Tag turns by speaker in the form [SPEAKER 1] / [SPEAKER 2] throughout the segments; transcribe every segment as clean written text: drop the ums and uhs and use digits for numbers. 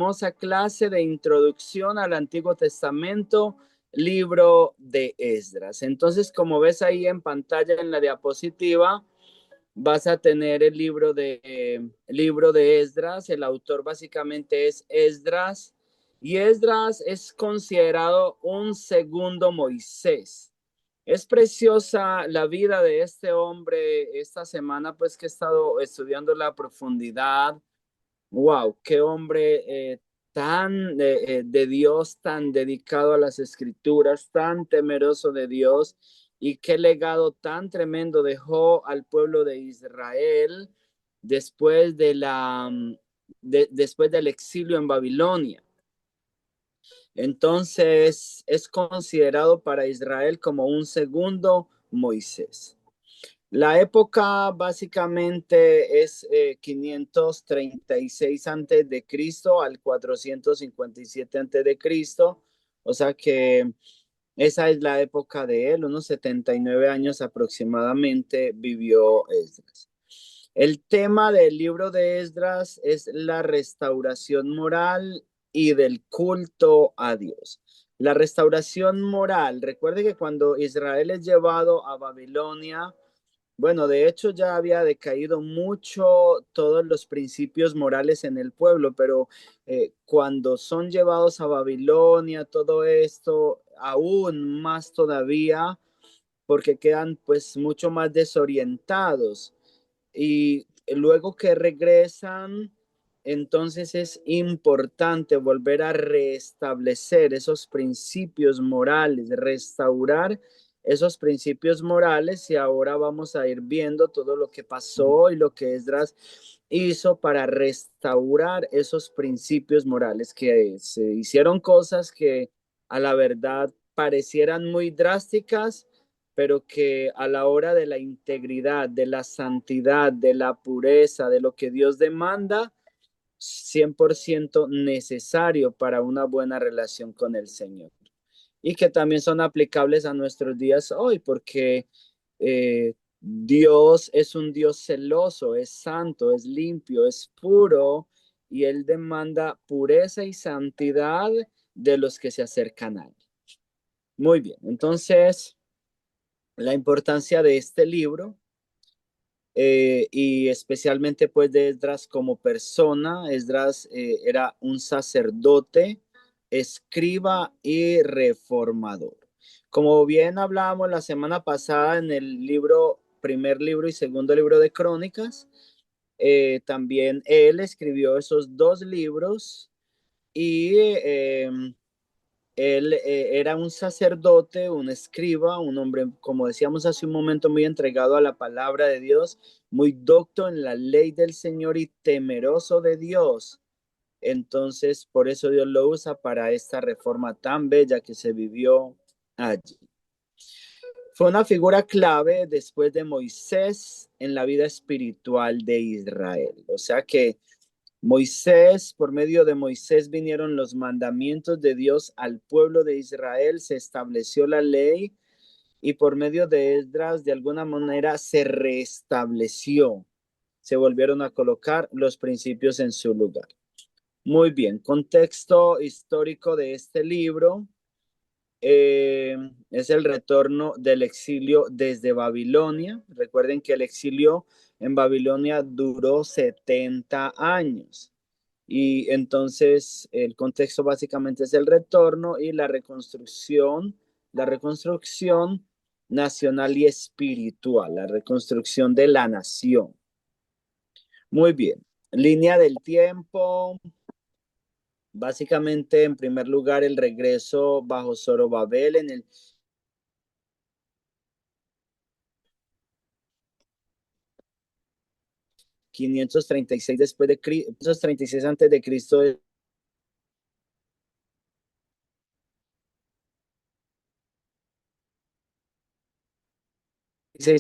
[SPEAKER 1] hermosa clase de introducción al Antiguo Testamento, libro de Esdras. Entonces, como ves ahí en pantalla en la diapositiva, vas a tener el libro de Esdras. El autor básicamente es Esdras, y Esdras es considerado un segundo Moisés. Es preciosa la vida de este hombre esta semana, pues que he estado estudiando la profundidad. Wow, qué hombre tan de Dios, tan dedicado a las escrituras, tan temeroso de Dios, y qué legado tan tremendo dejó al pueblo de Israel después después del exilio en Babilonia. Entonces es considerado para Israel como un segundo Moisés. La época básicamente es 536 antes de Cristo al 457 antes de Cristo, o sea que esa es la época de él, unos 79 años aproximadamente vivió Esdras. El tema del libro de Esdras es la restauración moral y del culto a Dios. La restauración moral, recuerde que cuando Israel es llevado a Babilonia, bueno, de hecho ya había decaído mucho todos los principios morales en el pueblo, pero cuando son llevados a Babilonia, todo esto, aún más todavía, porque quedan pues mucho más desorientados. Y luego que regresan, entonces es importante volver a restablecer esos principios morales, restaurar esos principios morales, y ahora vamos a ir viendo todo lo que pasó y lo que Esdras hizo para restaurar esos principios morales, que se hicieron cosas que a la verdad parecieran muy drásticas, pero que a la hora de la integridad, de la santidad, de la pureza, de lo que Dios demanda, 100% necesario para una buena relación con el Señor. Y que también son aplicables a nuestros días hoy, porque Dios es un Dios celoso, es santo, es limpio, es puro, y Él demanda pureza y santidad de los que se acercan a Él. Muy bien, entonces la importancia de este libro, y especialmente pues de Esdras como persona. Esdras era un sacerdote, escriba y reformador. Como bien hablábamos la semana pasada en el primer libro y segundo libro de Crónicas, también él escribió esos dos libros, y él era un sacerdote, un escriba, un hombre, como decíamos hace un momento, muy entregado a la palabra de Dios, muy docto en la ley del Señor y temeroso de Dios. Entonces, por eso Dios lo usa para esta reforma tan bella que se vivió allí. Fue una figura clave después de Moisés en la vida espiritual de Israel. O sea que por medio de Moisés vinieron los mandamientos de Dios al pueblo de Israel, se estableció la ley, y por medio de Esdras de alguna manera se restableció, se volvieron a colocar los principios en su lugar. Muy bien, contexto histórico de este libro. Es el retorno del exilio desde Babilonia. Recuerden que el exilio en Babilonia duró 70 años. Y entonces el contexto básicamente es el retorno y la reconstrucción nacional y espiritual, la reconstrucción de la nación. Muy bien. Línea del tiempo. Básicamente, en primer lugar, el regreso bajo Zorobabel en el 536 después de Cristo, 536 antes de Cristo.
[SPEAKER 2] Te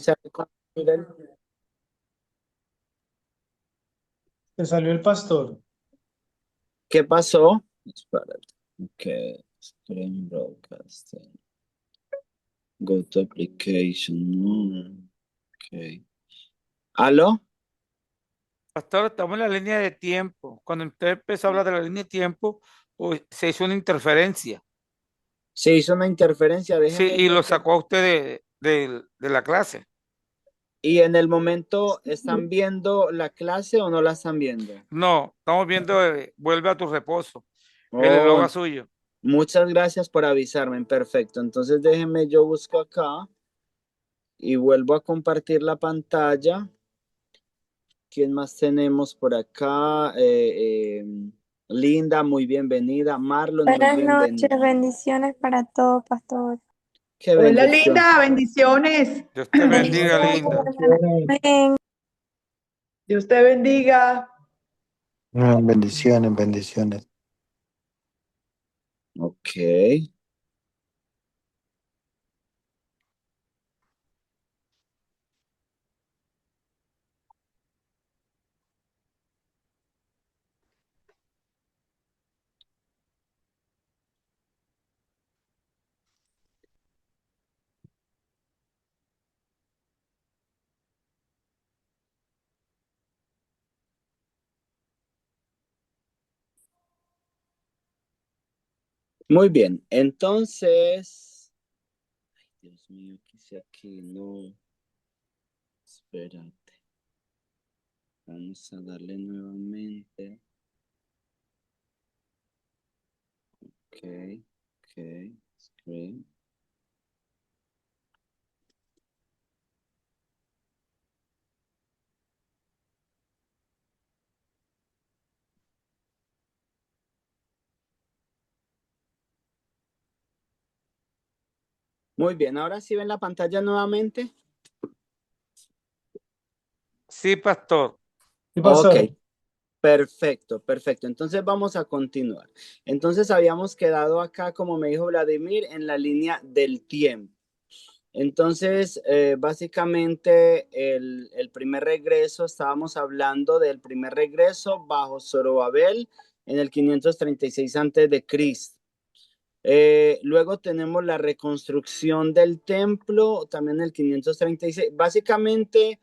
[SPEAKER 2] salió el pastor.
[SPEAKER 1] ¿Qué pasó? Espérate. Ok. Screen broadcasting. Go to application. Ok. ¿Aló?
[SPEAKER 3] Pastor, estamos en la línea de tiempo. Cuando usted empezó a hablar de la línea de tiempo, se hizo una interferencia.
[SPEAKER 1] Se hizo una interferencia,
[SPEAKER 3] Sí,
[SPEAKER 1] déjeme
[SPEAKER 3] y
[SPEAKER 1] ver
[SPEAKER 3] lo
[SPEAKER 1] qué.
[SPEAKER 3] sacó a usted de la clase.
[SPEAKER 1] ¿Y en el momento están viendo la clase o no la están viendo?
[SPEAKER 3] No, estamos viendo, vuelve a tu reposo, el
[SPEAKER 1] Oh,
[SPEAKER 3] eslogan suyo.
[SPEAKER 1] muchas gracias por avisarme. Perfecto. Entonces déjeme, yo busco acá y vuelvo a compartir la pantalla. ¿Quién más tenemos por acá? Linda, muy bienvenida. Marlon, muy
[SPEAKER 4] Buenas noches,
[SPEAKER 1] bienvenido.
[SPEAKER 4] bendiciones para todos, pastor.
[SPEAKER 1] Qué
[SPEAKER 5] Hola
[SPEAKER 1] bendición.
[SPEAKER 5] Linda, bendiciones.
[SPEAKER 3] Dios te bendiga,
[SPEAKER 4] Bendiciones,
[SPEAKER 3] linda.
[SPEAKER 4] hermana. Amén.
[SPEAKER 5] Dios te bendiga.
[SPEAKER 6] Bendiciones, bendiciones.
[SPEAKER 1] Ok. Muy bien. Entonces, ay, Dios mío, ¿qué hice aquí? No, espérate. Vamos a darle nuevamente. Ok, ok, screen. Muy bien, ahora sí ven la pantalla nuevamente.
[SPEAKER 3] Sí, pastor.
[SPEAKER 2] Sí,
[SPEAKER 1] Ok,
[SPEAKER 2] pastor.
[SPEAKER 1] perfecto, perfecto. Entonces vamos a continuar. Entonces habíamos quedado acá, como me dijo Vladimir, en la línea del tiempo. Entonces, básicamente el primer regreso, estábamos hablando del primer regreso bajo Zorobabel en el 536 antes de Cristo. Luego tenemos la reconstrucción del templo, también en el 536. Básicamente,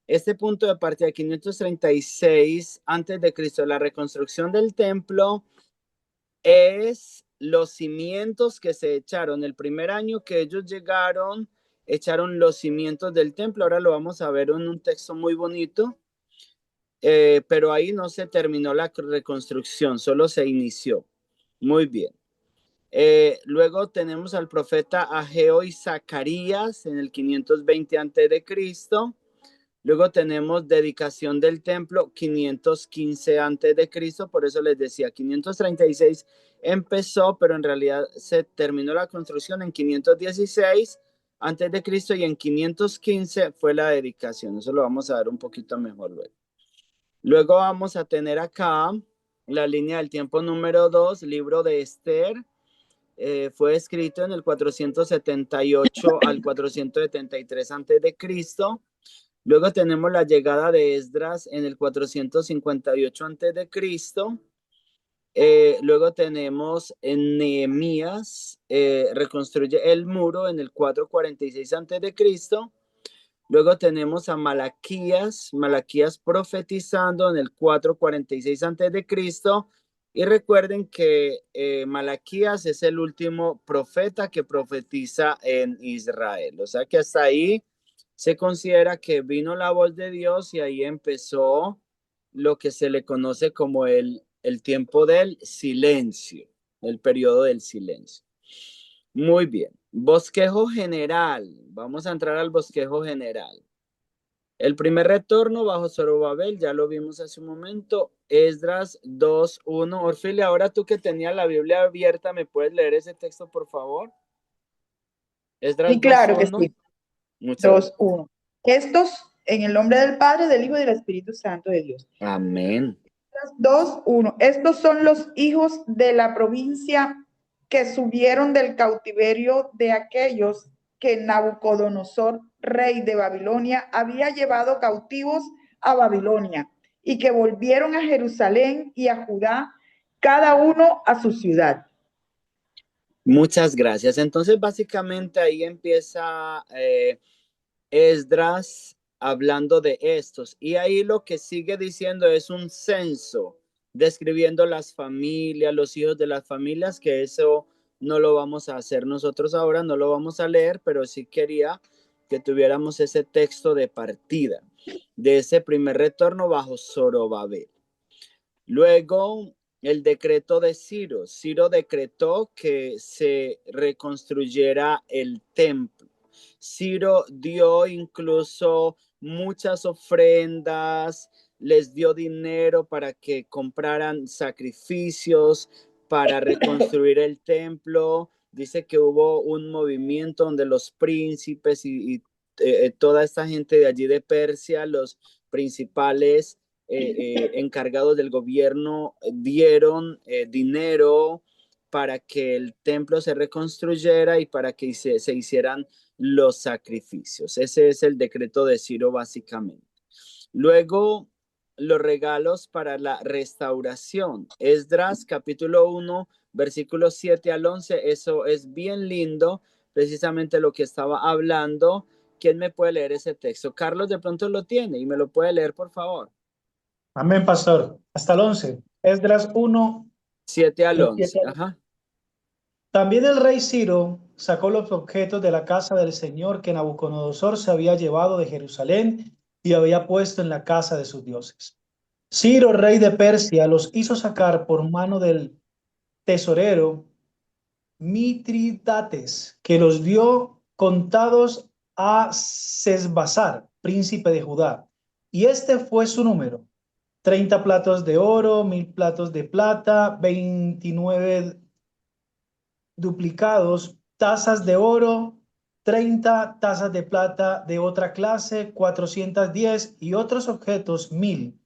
[SPEAKER 1] este punto de partida, 536 antes de Cristo, la reconstrucción del templo es los cimientos que se echaron. El primer año que ellos llegaron, echaron los cimientos del templo. Ahora lo vamos a ver en un texto muy bonito, pero ahí no se terminó la reconstrucción, solo se inició. Muy bien. Luego tenemos al profeta Ageo y Zacarías en el 520 antes de Cristo. Luego tenemos dedicación del templo 515 antes de Cristo, por eso les decía 536 empezó, pero en realidad se terminó la construcción en 516 antes de Cristo y en 515 fue la dedicación. Eso lo vamos a ver un poquito mejor luego. Luego vamos a tener acá la línea del tiempo número 2, libro de Esther. Fue escrito en el 478 al 473 antes de Cristo. Luego tenemos la llegada de Esdras en el 458 antes de Cristo. Luego tenemos en Nehemías, reconstruye el muro en el 446 antes de Cristo. Luego tenemos a Malaquías, Malaquías profetizando en el 446 antes de Cristo. Y recuerden que Malaquías es el último profeta que profetiza en Israel. O sea que hasta ahí se considera que vino la voz de Dios y ahí empezó lo que se le conoce como el tiempo del silencio, el periodo del silencio. Muy bien. Bosquejo general. Vamos a entrar al bosquejo general. El primer retorno bajo Zorobabel, ya lo vimos hace un momento. Esdras 2:1. Orfilia, ahora tú que tenías la Biblia abierta, ¿me puedes leer ese texto, por favor? Esdras
[SPEAKER 5] Sí, claro que
[SPEAKER 1] 2:1.
[SPEAKER 5] sí.
[SPEAKER 1] Muchas gracias.
[SPEAKER 5] 2, 1. Estos, en el nombre del Padre, del Hijo y del Espíritu Santo de Dios.
[SPEAKER 1] Amén.
[SPEAKER 5] 2, 1. Estos son los hijos de la provincia que subieron del cautiverio de aquellos que Nabucodonosor, rey de Babilonia, había llevado cautivos a Babilonia y que volvieron a Jerusalén y a Judá, cada uno a su ciudad.
[SPEAKER 1] Muchas gracias. Entonces, básicamente ahí empieza Esdras hablando de estos. Y ahí lo que sigue diciendo es un censo, describiendo las familias, los hijos de las familias, que eso no lo vamos a hacer nosotros ahora, no lo vamos a leer, pero sí quería que tuviéramos ese texto de partida de ese primer retorno bajo Zorobabel. Luego, el decreto de Ciro. Ciro decretó que se reconstruyera el templo. Ciro dio incluso muchas ofrendas, les dio dinero para que compraran sacrificios para reconstruir el templo. Dice que hubo un movimiento donde los príncipes y toda esta gente de allí de Persia, los principales encargados del gobierno, dieron dinero para que el templo se reconstruyera y para que se hicieran los sacrificios. Ese es el decreto de Ciro básicamente. Luego, los regalos para la restauración. Esdras capítulo 1, versículos 7 al 11. Eso es bien lindo, precisamente lo que estaba hablando. ¿Quién me puede leer ese texto? Carlos de pronto lo tiene y me lo puede leer, por favor.
[SPEAKER 2] Amén, pastor. Hasta el 11. Esdras 1,
[SPEAKER 1] 7 al
[SPEAKER 2] del
[SPEAKER 1] 11.
[SPEAKER 2] 7 al-
[SPEAKER 1] Ajá.
[SPEAKER 2] También el rey Ciro sacó los objetos de la casa del Señor que Nabucodonosor se había llevado de Jerusalén y había puesto en la casa de sus dioses. Ciro, rey de Persia, los hizo sacar por mano del tesorero Mitridates, que los dio contados a Sesbazar, príncipe de Judá. Y este fue su número: 30 platos de oro, 1000 platos de plata, 29 duplicados, tazas de oro, 30 tazas de plata de otra clase, 410 y otros objetos 1000.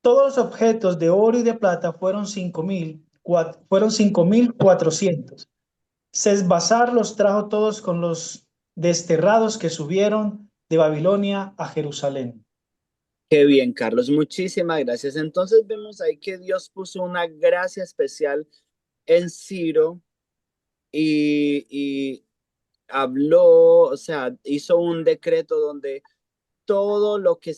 [SPEAKER 2] Todos los objetos de oro y de plata fueron 5400. Sesbazar los trajo todos con los desterrados que subieron de Babilonia a Jerusalén.
[SPEAKER 1] Qué bien, Carlos. Muchísimas gracias. Entonces vemos ahí que Dios puso una gracia especial en Ciro y habló, o sea, hizo un decreto donde todo lo que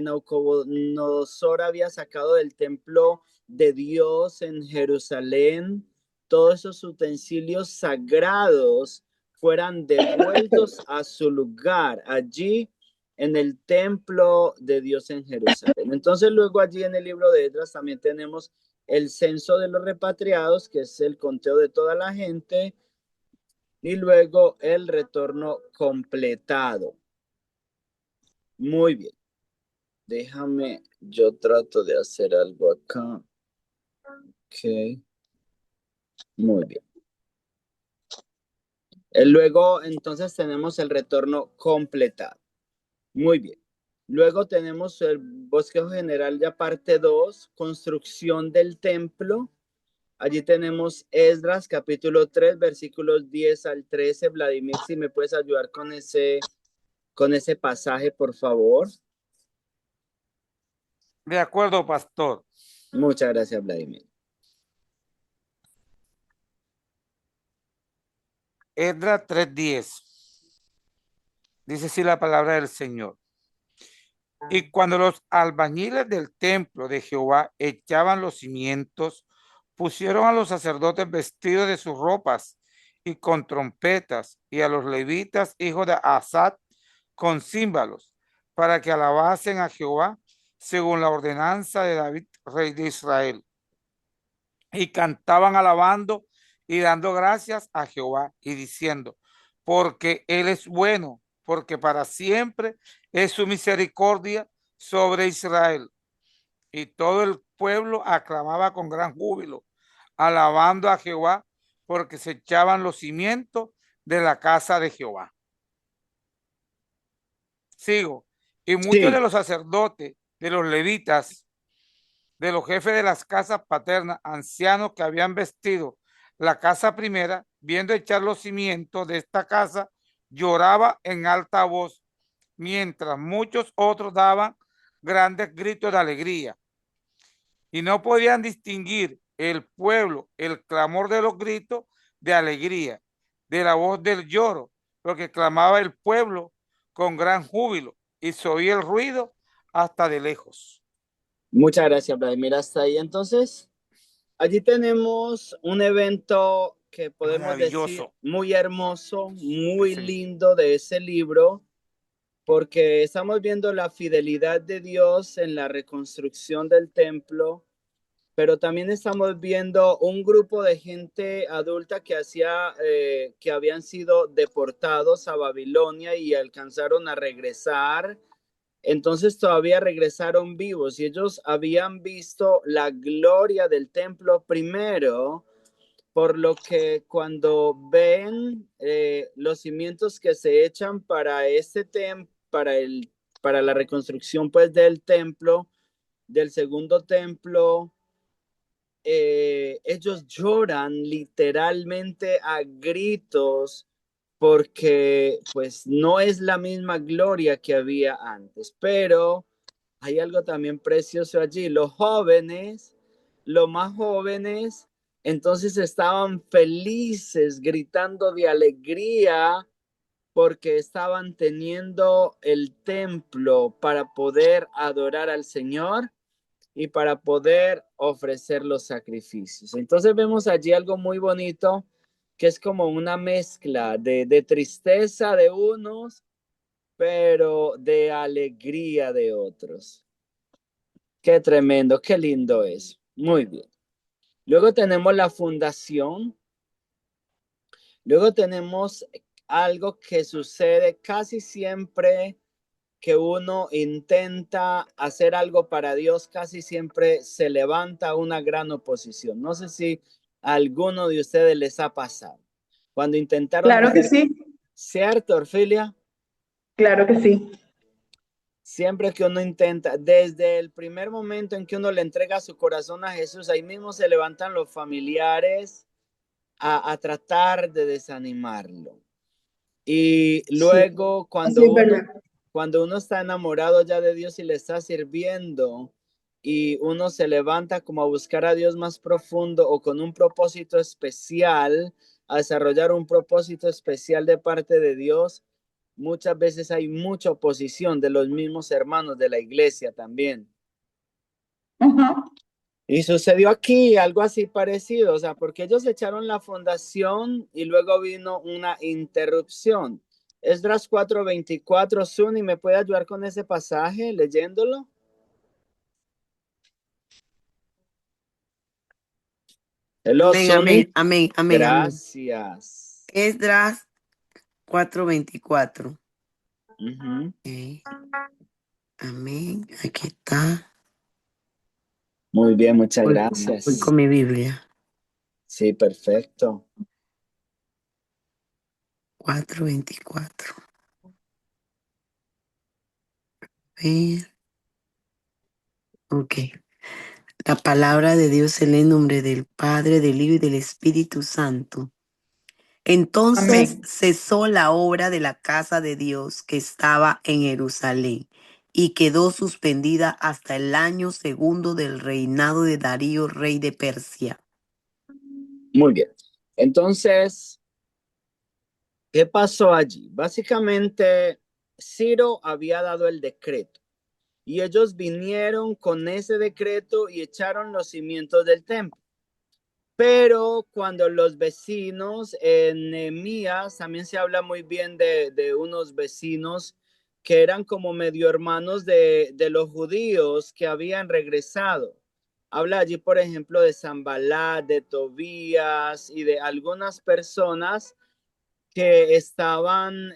[SPEAKER 1] Nabucodonosor había sacado del templo de Dios en Jerusalén, todos esos utensilios sagrados fueran devueltos a su lugar allí en el templo de Dios en Jerusalén. Entonces luego allí en el libro de Esdras también tenemos el censo de los repatriados, que es el conteo de toda la gente, y luego el retorno completado. Muy bien. Déjame, yo trato de hacer algo acá. Ok. Muy bien. Luego, entonces, tenemos el retorno completado. Muy bien. Luego tenemos el bosquejo general ya parte 2, construcción del templo. Allí tenemos Esdras, capítulo 3, versículos 10 al 13. Vladimir, si me puedes ayudar con ese pasaje, por favor.
[SPEAKER 3] De acuerdo, pastor.
[SPEAKER 1] Muchas gracias, Vladimir.
[SPEAKER 3] Esdras 3:10. Dice así la palabra del Señor. Y cuando los albañiles del templo de Jehová echaban los cimientos, pusieron a los sacerdotes vestidos de sus ropas y con trompetas, y a los levitas, hijos de Asat, con címbalos, para que alabasen a Jehová según la ordenanza de David, rey de Israel. Y cantaban alabando y dando gracias a Jehová y diciendo, porque Él es bueno, porque para siempre es su misericordia sobre Israel. Y todo el pueblo aclamaba con gran júbilo, alabando a Jehová, porque se echaban los cimientos de la casa de Jehová. Sigo. Y muchos de
[SPEAKER 1] Sí.
[SPEAKER 3] los sacerdotes, de los levitas, de los jefes de las casas paternas, ancianos que habían vestido la casa primera, viendo echar los cimientos de esta casa, lloraba en alta voz, mientras muchos otros daban grandes gritos de alegría. Y no podían distinguir el pueblo el clamor de los gritos de alegría, de la voz del lloro, porque clamaba el pueblo con gran júbilo y se oía el ruido hasta de lejos.
[SPEAKER 1] Muchas gracias, Vladimir. Hasta ahí. Entonces, allí tenemos un evento que podemos decir
[SPEAKER 3] Maravilloso.
[SPEAKER 1] muy hermoso, muy
[SPEAKER 3] Sí, señor.
[SPEAKER 1] lindo de ese libro, porque estamos viendo la fidelidad de Dios en la reconstrucción del templo, pero también estamos viendo un grupo de gente adulta que habían sido deportados a Babilonia y alcanzaron a regresar. Entonces todavía regresaron vivos y ellos habían visto la gloria del templo primero, por lo que cuando ven los cimientos que se echan para este para la reconstrucción pues del templo, del segundo templo, ellos lloran literalmente a gritos porque pues no es la misma gloria que había antes, pero hay algo también precioso allí. Los jóvenes, los más jóvenes, entonces estaban felices, gritando de alegría porque estaban teniendo el templo para poder adorar al Señor y para poder ofrecer los sacrificios. Entonces vemos allí algo muy bonito, que es como una mezcla de tristeza de unos, pero de alegría de otros. Qué tremendo, qué lindo es. Muy bien. Luego tenemos la fundación. Luego tenemos algo que sucede casi siempre que uno intenta hacer algo para Dios, casi siempre se levanta una gran oposición. No sé si a alguno de ustedes les ha pasado. Cuando intentaron
[SPEAKER 5] Claro que
[SPEAKER 1] hacer,
[SPEAKER 5] sí,
[SPEAKER 1] ¿cierto, Orfilia?
[SPEAKER 5] claro que sí.
[SPEAKER 1] Siempre que uno intenta, desde el primer momento en que uno le entrega su corazón a Jesús, ahí mismo se levantan los familiares a tratar de desanimarlo. Y
[SPEAKER 5] Sí,
[SPEAKER 1] luego
[SPEAKER 5] así es verdad.
[SPEAKER 1] cuando uno está enamorado ya de Dios y le está sirviendo y uno se levanta como a buscar a Dios más profundo o con un propósito especial, a desarrollar un propósito especial de parte de Dios, muchas veces hay mucha oposición de los mismos hermanos de la iglesia también.
[SPEAKER 5] Ajá.
[SPEAKER 1] Y sucedió aquí algo así parecido, o sea, porque ellos echaron la fundación y luego vino una interrupción. Esdras 4:24, Suni, ¿me puede ayudar con ese pasaje leyéndolo? Hello,
[SPEAKER 6] Amén,
[SPEAKER 1] Suni.
[SPEAKER 6] amén, amén, amén, amén.
[SPEAKER 1] Gracias.
[SPEAKER 6] Esdras 4:24.
[SPEAKER 1] Ujú.
[SPEAKER 6] Ok. Amén, aquí está.
[SPEAKER 1] Muy bien, muchas
[SPEAKER 6] Voy
[SPEAKER 1] gracias.
[SPEAKER 6] con mi Biblia.
[SPEAKER 1] Sí, perfecto.
[SPEAKER 6] 4:24. Ver. Ok. La palabra de Dios en el nombre del Padre, del Hijo y del Espíritu Santo. Entonces
[SPEAKER 5] Amén.
[SPEAKER 6] cesó la obra de la casa de Dios que estaba en Jerusalén y quedó suspendida hasta el año segundo del reinado de Darío, rey de Persia.
[SPEAKER 1] Muy bien. Entonces, ¿qué pasó allí? Básicamente, Ciro había dado el decreto y ellos vinieron con ese decreto y echaron los cimientos del templo. Pero cuando los vecinos, en Nehemías, también se habla muy bien de unos vecinos que eran como medio hermanos de los judíos que habían regresado. Habla allí, por ejemplo, de Sanballat, de Tobías y de algunas personas que estaban,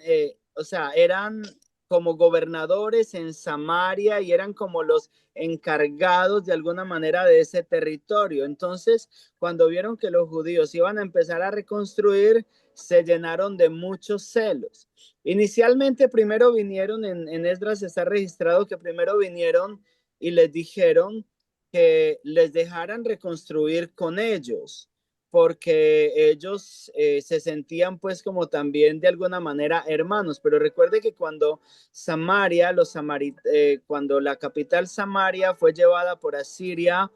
[SPEAKER 1] o sea, eran como gobernadores en Samaria y eran como los encargados de alguna manera de ese territorio. Entonces, cuando vieron que los judíos iban a empezar a reconstruir, se llenaron de muchos celos. Inicialmente, primero vinieron, en Esdras está registrado que primero vinieron y les dijeron que les dejaran reconstruir con ellos porque ellos se sentían pues como también de alguna manera hermanos, pero recuerde que cuando cuando la capital Samaria fue llevada por Asiria,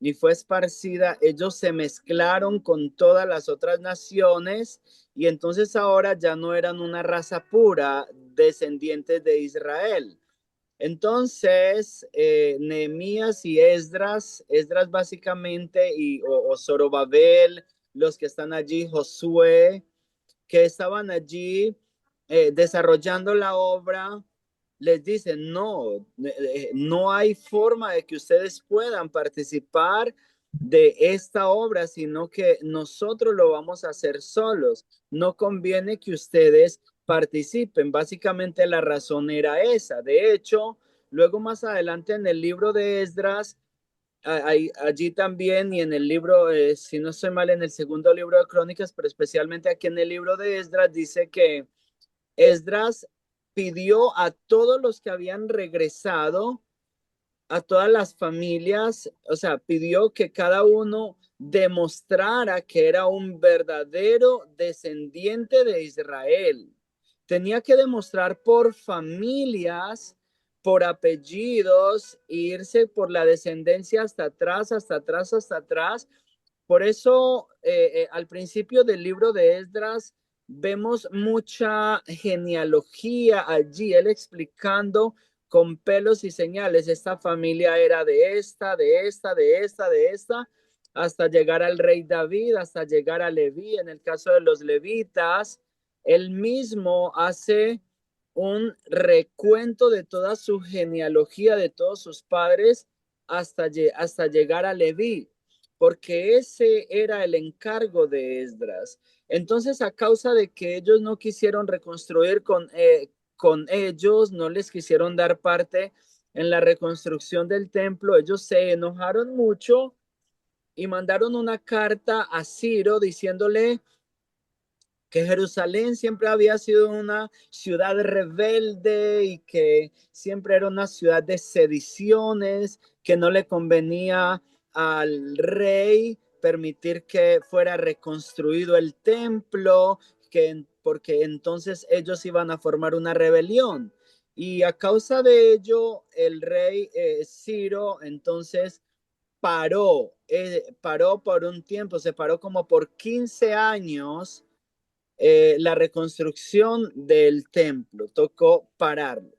[SPEAKER 1] y fue esparcida, ellos se mezclaron con todas las otras naciones y entonces ahora ya no eran una raza pura descendientes de Israel. Entonces, Nehemías y Esdras básicamente, o Zorobabel, los que están allí, Josué, que estaban allí desarrollando la obra, les dicen, no hay forma de que ustedes puedan participar de esta obra, sino que nosotros lo vamos a hacer solos. No conviene que ustedes participen. Básicamente la razón era esa. De hecho, luego más adelante en el libro de Esdras, allí también y en el libro, si no estoy mal, en el segundo libro de Crónicas, pero especialmente aquí en el libro de Esdras, dice que Esdras pidió a todos los que habían regresado, a todas las familias, o sea, pidió que cada uno demostrara que era un verdadero descendiente de Israel. Tenía que demostrar por familias, por apellidos, irse por la descendencia hasta atrás, hasta atrás, hasta atrás. Por eso, al principio del libro de Esdras, vemos mucha genealogía allí, él explicando con pelos y señales, esta familia era de esta, de esta, de esta, de esta, hasta llegar al rey David, hasta llegar a Leví. En el caso de los levitas, él mismo hace un recuento de toda su genealogía, de todos sus padres, hasta llegar a Leví, porque ese era el encargo de Esdras. Entonces, a causa de que ellos no quisieron reconstruir con ellos, no les quisieron dar parte en la reconstrucción del templo, ellos se enojaron mucho y mandaron una carta a Ciro diciéndole que Jerusalén siempre había sido una ciudad rebelde y que siempre era una ciudad de sediciones, que no le convenía al rey permitir que fuera reconstruido el templo, porque entonces ellos iban a formar una rebelión. Y a causa de ello, el rey Ciro entonces paró por un tiempo, se paró como por 15 años la reconstrucción del templo, tocó pararlo.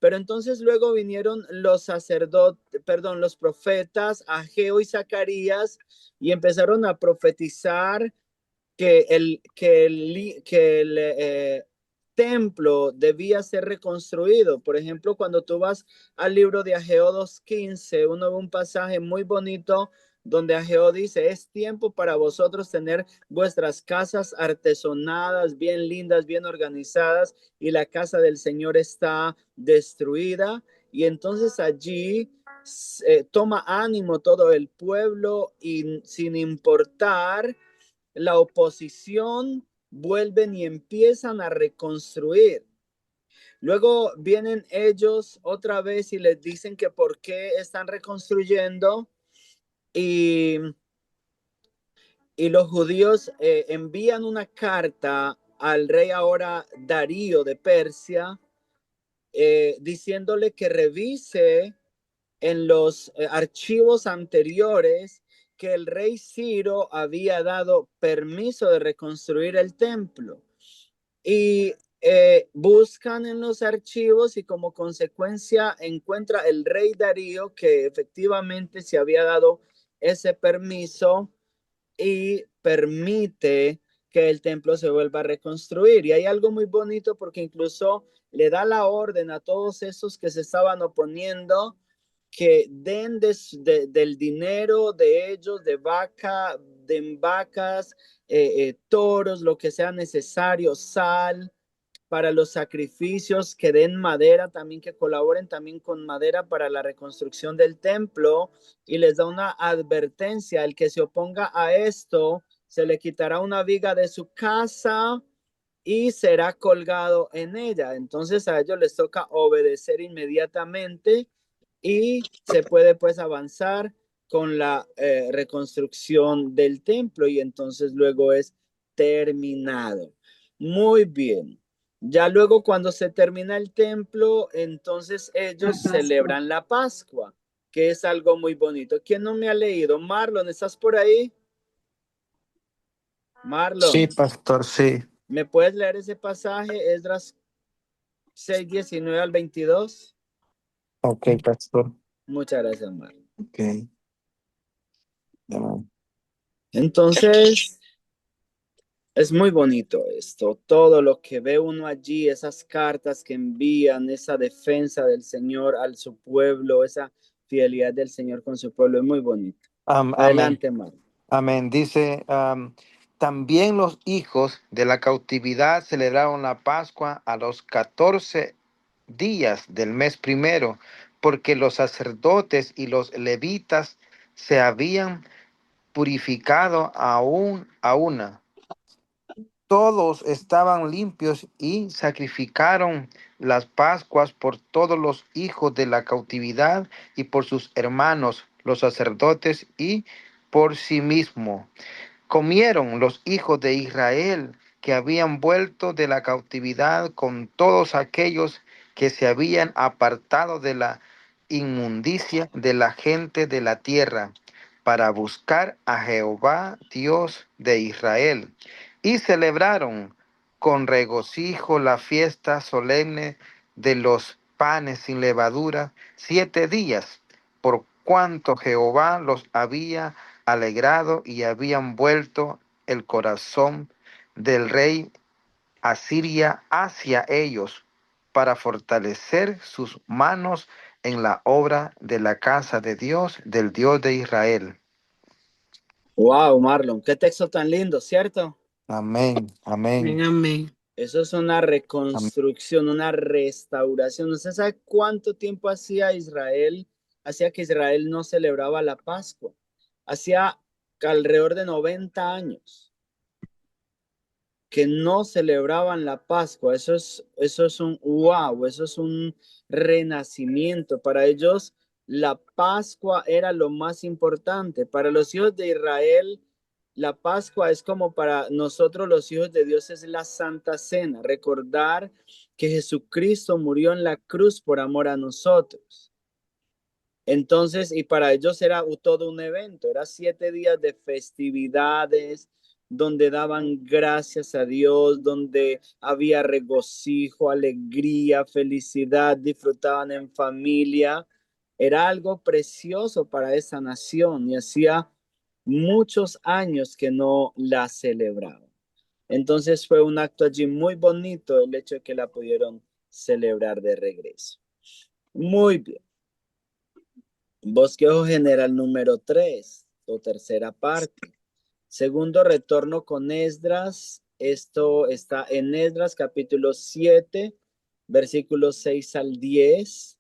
[SPEAKER 1] Pero entonces luego vinieron los sacerdotes, perdón, los profetas Ageo y Zacarías y empezaron a profetizar que el templo debía ser reconstruido. Por ejemplo, cuando tú vas al libro de Ageo 2:15, uno ve un pasaje muy bonito donde Ageo dice, es tiempo para vosotros tener vuestras casas artesonadas, bien lindas, bien organizadas, y la casa del Señor está destruida. Y entonces allí toma ánimo todo el pueblo y sin importar la oposición, vuelven y empiezan a reconstruir. Luego vienen ellos otra vez y les dicen que por qué están reconstruyendo y los judíos envían una carta al rey ahora Darío de Persia diciéndole que revise en los archivos anteriores que el rey Ciro había dado permiso de reconstruir el templo. Y buscan en los archivos y como consecuencia encuentra el rey Darío que efectivamente se había dado ese permiso y permite que el templo se vuelva a reconstruir. Y hay algo muy bonito porque incluso le da la orden a todos esos que se estaban oponiendo que den del dinero de ellos, de vacas, toros, lo que sea necesario, sal para los sacrificios, que den madera también, que colaboren también con madera para la reconstrucción del templo, y les da una advertencia: el que se oponga a esto, se le quitará una viga de su casa y será colgado en ella. Entonces a ellos les toca obedecer inmediatamente y se puede pues avanzar con la reconstrucción del templo y entonces luego es terminado. Muy bien. Ya luego cuando se termina el templo, entonces ellos celebran la Pascua. que es algo muy bonito. ¿Quién no me ha leído? Marlon, ¿estás por ahí? Marlon,
[SPEAKER 3] Sí, pastor, sí.
[SPEAKER 1] ¿me puedes leer ese pasaje? Esdras 6, 19 al 22.
[SPEAKER 3] Ok, pastor.
[SPEAKER 1] Muchas gracias, Marlon.
[SPEAKER 3] Ok. Amén.
[SPEAKER 1] Entonces, es muy bonito esto, todo lo que ve uno allí, esas cartas que envían, esa defensa del Señor al su pueblo, esa fidelidad del Señor con su pueblo, es muy bonito.
[SPEAKER 3] Amén.
[SPEAKER 1] Adelante, Marlon.
[SPEAKER 3] Amén. Dice, también los hijos de la cautividad celebraron la Pascua a los 14 días del mes primero, porque los sacerdotes y los levitas se habían purificado aún a una. Todos estaban limpios y sacrificaron las Pascuas por todos los hijos de la cautividad y por sus hermanos, los sacerdotes, y por sí mismo. Comieron los hijos de Israel que habían vuelto de la cautividad con todos aquellos que se habían apartado de la inmundicia de la gente de la tierra para buscar a Jehová Dios de Israel. Y celebraron con regocijo la fiesta solemne de los panes sin levadura 7 días, por cuanto Jehová los había alegrado y habían vuelto el corazón del rey Asiria hacia ellos para fortalecer sus manos en la obra de la casa de Dios, del Dios de Israel.
[SPEAKER 1] Wow, Marlon, qué texto tan lindo, ¿cierto?
[SPEAKER 3] Amén, amén.
[SPEAKER 6] Amén.
[SPEAKER 1] Eso es una reconstrucción, una restauración. ¿Usted sabe cuánto tiempo hacía que Israel no celebraba la Pascua? Hacía alrededor de 90 años que no celebraban la Pascua. Eso es un wow, eso es un renacimiento. Para ellos, la Pascua era lo más importante. Para los hijos de Israel, la Pascua es como para nosotros los hijos de Dios, es la Santa Cena. Recordar que Jesucristo murió en la cruz por amor a nosotros. Entonces, y para ellos era todo un evento, era 7 días de festividades, donde daban gracias a Dios, donde había regocijo, alegría, felicidad, disfrutaban en familia. Era algo precioso para esa nación y hacía muchos años que no la celebraban. Entonces fue un acto allí muy bonito el hecho de que la pudieron celebrar de regreso. Muy bien. Bosquejo general número 3 o tercera parte. Segundo retorno con Esdras. Esto está en Esdras capítulo 7, versículos 6 al 10.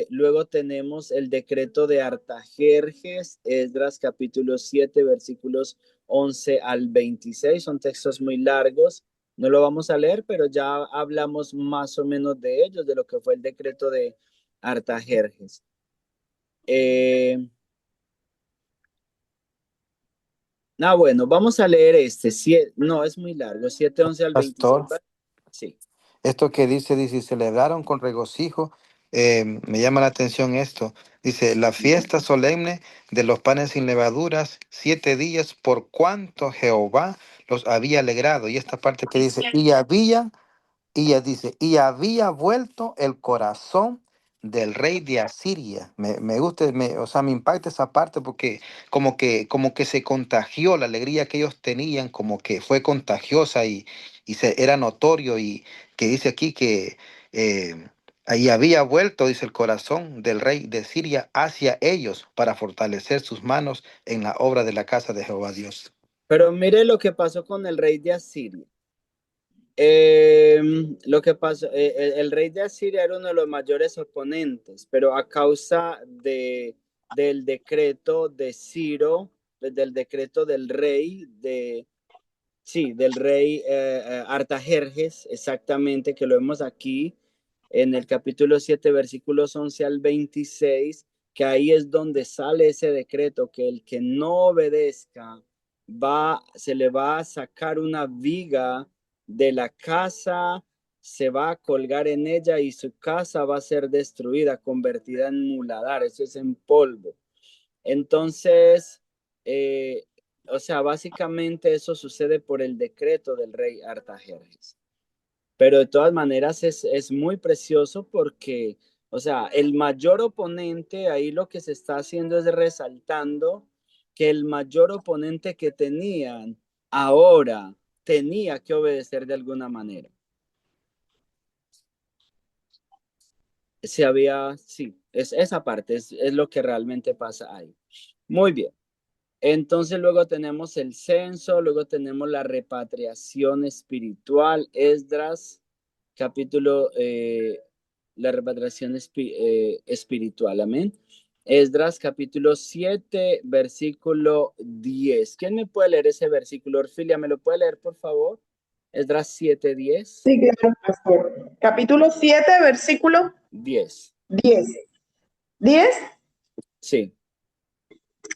[SPEAKER 1] Luego tenemos el decreto de Artajerjes, Esdras capítulo 7, versículos 11 al 26. Son textos muy largos. No lo vamos a leer, pero ya hablamos más o menos de ellos, de lo que fue el decreto de Artajerjes. Bueno, vamos a leer este. No, es muy largo. 7, 11 al 26.
[SPEAKER 3] Pastor,
[SPEAKER 1] Sí.
[SPEAKER 3] esto que dice, celebraron con regocijo, me llama la atención esto. Dice, la fiesta solemne de los panes sin levaduras, 7 días, por cuanto Jehová los había alegrado. Y esta parte que dice, y ella dice, y había vuelto el corazón del rey de Asiria. Me gusta, o sea, me impacta esa parte porque como que se contagió la alegría que ellos tenían, como que fue contagiosa y era notorio y que dice aquí que ahí había vuelto, dice el corazón del rey de Siria hacia ellos para fortalecer sus manos en la obra de la casa de Jehová Dios.
[SPEAKER 1] Pero mire lo que pasó con el rey de Asiria. Lo que pasó, el rey de Asiria era uno de los mayores oponentes, pero a causa del decreto de Ciro, del decreto del rey del rey Artajerjes, exactamente, que lo vemos aquí en el capítulo 7, versículos 11 al 26, que ahí es donde sale ese decreto, que el que no obedezca se le va a sacar una viga de la casa, se va a colgar en ella y su casa va a ser destruida, convertida en muladar, eso es en polvo. Entonces, o sea, básicamente eso sucede por el decreto del rey Artajerjes. Pero de todas maneras es muy precioso porque, o sea, el mayor oponente, ahí lo que se está haciendo es resaltando que el mayor oponente que tenían ahora tenía que obedecer de alguna manera. Sí, es esa parte, es lo que realmente pasa ahí. Muy bien. Entonces luego tenemos el censo, luego tenemos la repatriación espiritual, Esdras, capítulo, la repatriación espiritual, amén. Esdras, capítulo 7, versículo 10. ¿Quién me puede leer ese versículo? Orfilia, ¿me lo puede leer, por favor? Esdras 7, 10.
[SPEAKER 5] Sí, claro, pastor. Capítulo 7, versículo
[SPEAKER 1] 10.
[SPEAKER 5] 10. ¿10?
[SPEAKER 1] Sí.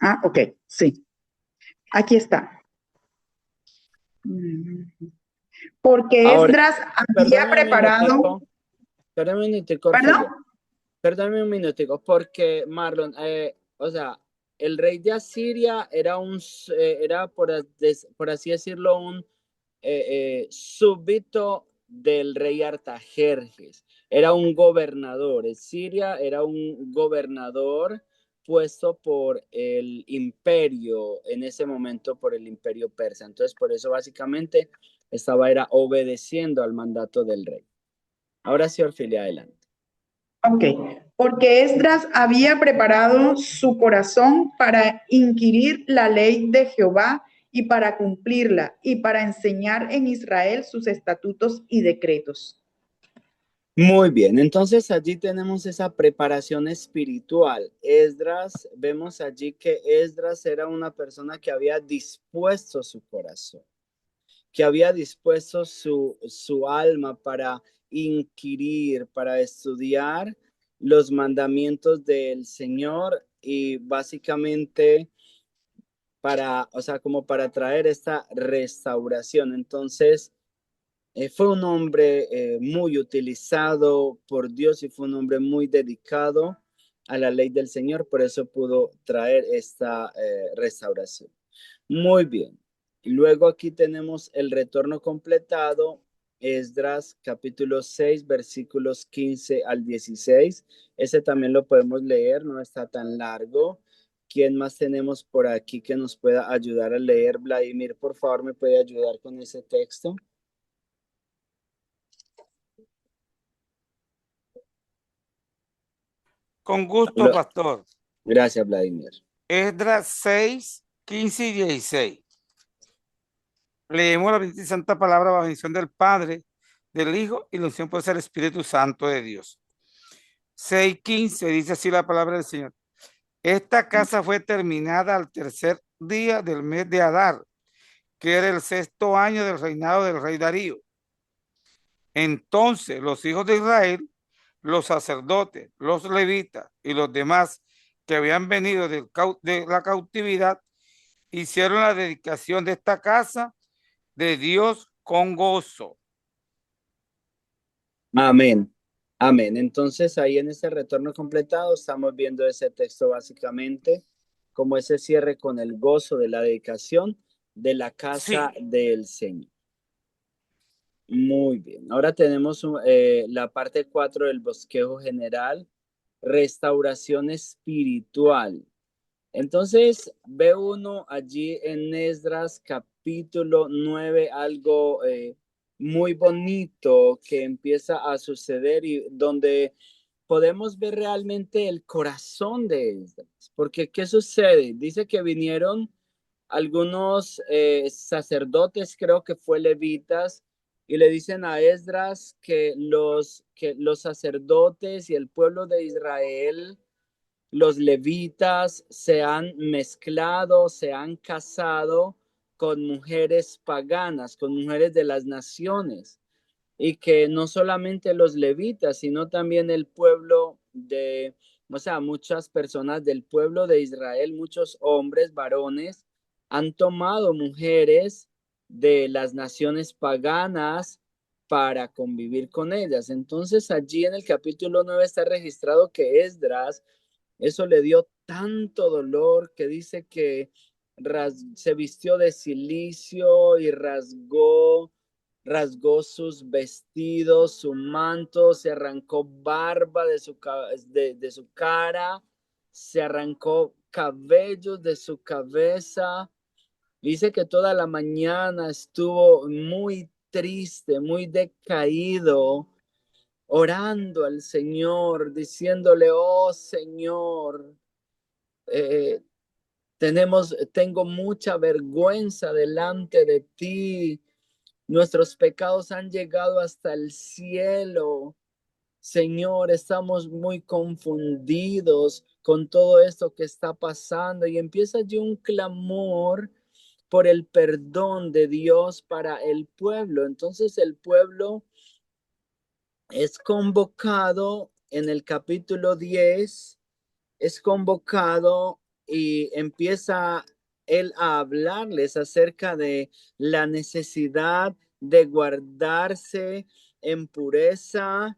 [SPEAKER 5] Ah, ok, sí. Aquí está. Porque
[SPEAKER 1] Ahora,
[SPEAKER 5] Esdras había
[SPEAKER 1] perdóname un
[SPEAKER 5] preparado.
[SPEAKER 1] minutico. Perdóname un minutico,
[SPEAKER 5] ¿Perdón?
[SPEAKER 1] Orfilia. Perdóname un minutico, porque Marlon, o sea, el rey de Asiria era era por así decirlo, un súbdito del rey Artajerjes. Era un gobernador. En Siria era un gobernador puesto por el imperio, en ese momento por el imperio persa. Entonces, por eso básicamente era obedeciendo al mandato del rey. Ahora sí, Orfilia, adelante.
[SPEAKER 5] Ok, porque Esdras había preparado su corazón para inquirir la ley de Jehová y para cumplirla y para enseñar en Israel sus estatutos y decretos.
[SPEAKER 1] Muy bien, entonces allí tenemos esa preparación espiritual. Esdras, vemos allí que Esdras era una persona que había dispuesto su corazón, que había dispuesto su alma para inquirir, para estudiar los mandamientos del Señor y básicamente o sea, como para traer esta restauración. Entonces, fue un hombre muy utilizado por Dios y fue un hombre muy dedicado a la ley del Señor, por eso pudo traer esta restauración. Muy bien. Y luego aquí tenemos el retorno completado, Esdras capítulo 6, versículos 15 al 16. Ese también lo podemos leer, no está tan largo. ¿Quién más tenemos por aquí que nos pueda ayudar a leer? Vladimir, por favor, ¿me puede ayudar con ese texto?
[SPEAKER 3] Con gusto, pastor.
[SPEAKER 1] Gracias, Vladimir.
[SPEAKER 3] Esdras 6, 15 y 16. Leemos la bendita y santa palabra bajo la bendición del Padre, del Hijo y la unción por ser el Espíritu Santo de Dios. 6:15 dice así la palabra del Señor. Esta casa fue terminada al tercer día del mes de Adar, que era el 6º año del reinado del rey Darío. Entonces los hijos de Israel, los sacerdotes, los levitas y los demás que habían venido de la cautividad, hicieron la dedicación de esta casa de Dios con gozo.
[SPEAKER 1] Amén. Amén. Entonces ahí en ese retorno completado estamos viendo ese texto básicamente como ese cierre con el gozo de la dedicación de la casa del Señor. Muy bien. Ahora tenemos la parte 4 del bosquejo general, restauración espiritual. Entonces ve uno allí en Esdras capítulo 9 algo muy bonito que empieza a suceder y donde podemos ver realmente el corazón de Esdras. Porque ¿qué sucede? Dice que vinieron algunos sacerdotes, creo que fue levitas, y le dicen a Esdras que los sacerdotes y el pueblo de Israel, los levitas, se han mezclado, se han casado con mujeres paganas, con mujeres de las naciones, y que no solamente los levitas, sino también el pueblo o sea, muchas personas del pueblo de Israel, muchos hombres, varones, han tomado mujeres de las naciones paganas para convivir con ellas. Entonces allí en el capítulo 9 está registrado que Esdras, eso le dio tanto dolor que dice que se vistió de cilicio y rasgó sus vestidos, su manto, se arrancó barba de su cara, se arrancó cabellos de su cabeza. Dice que toda la mañana estuvo muy triste, muy decaído, orando al Señor, diciéndole: oh Señor, tengo mucha vergüenza delante de ti. Nuestros pecados han llegado hasta el cielo. Señor, estamos muy confundidos con todo esto que está pasando. Y empieza allí un clamor por el perdón de Dios para el pueblo. Entonces el pueblo es convocado en el capítulo 10, es convocado y empieza él a hablarles acerca de la necesidad de guardarse en pureza